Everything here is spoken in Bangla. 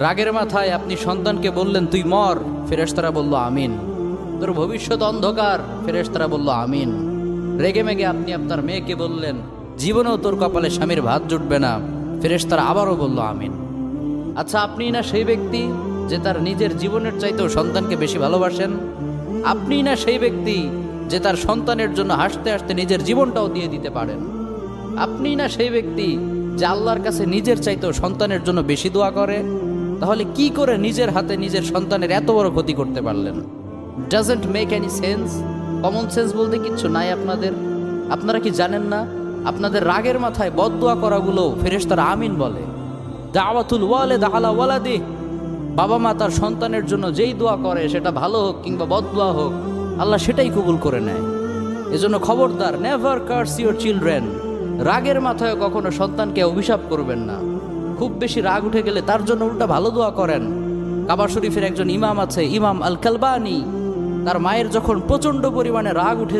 রাগের মাথায় আপনি সন্তানকে বললেন তুই মর, ফেরেশতারা বলল আমিন। তোর ভবিষ্যৎ অন্ধকার, ফেরেশতারা বলল আমিন। রেগে মেগে আপনি আপনার মেয়েকে বললেন জীবনেও তোর কপালে স্বামীর ভাত জুটবে না, ফেরেশতারা আবারও বলল আমিন। আচ্ছা, আপনি না সেই ব্যক্তি যে তার নিজের জীবনের চাইতেও সন্তানকে বেশি ভালোবাসেন? আপনি না সেই ব্যক্তি যে তার সন্তানের জন্য হাসতে হাসতে নিজের জীবনটাও দিয়ে দিতে পারেন? আপনি না সেই ব্যক্তি যে আল্লাহর কাছে নিজের চাইতেও সন্তানের জন্য বেশি দোয়া করে? তাহলে কি করে নিজের হাতে নিজের সন্তানের এত বড় ক্ষতি করতে পারলেন? Doesn't make any sense. Common sense বলতে কিচ্ছু নাই আপনাদের? আপনারা কি জানেন না আপনাদের রাগের মাথায় বদদোয়া করাগুলো ফেরেশতারা আমিন বলে? দাওয়াতুল ওয়ালিদ আলা ওয়ালাদি, বাবা মা তার সন্তানের জন্য যেই দোয়া করে সেটা ভালো হোক কিংবা বদদোয়া হোক, আল্লাহ সেটাই কবুল করে নেয়। এজন্য খবরদার, নেভার কার্স ইউর চিলড্রেন। রাগের মাথায় কখনো সন্তানকে অভিশাপ করবেন না। খুব বেশি রাগ উঠে গেলে তার জন্য উল্টা ভালো দোয়া করেন। কাবা শরীফের একজন ইমাম আছে, ইমাম আল কালবানি, তার মায়ের যখন প্রচন্ড পরিমাণে রাগ উঠে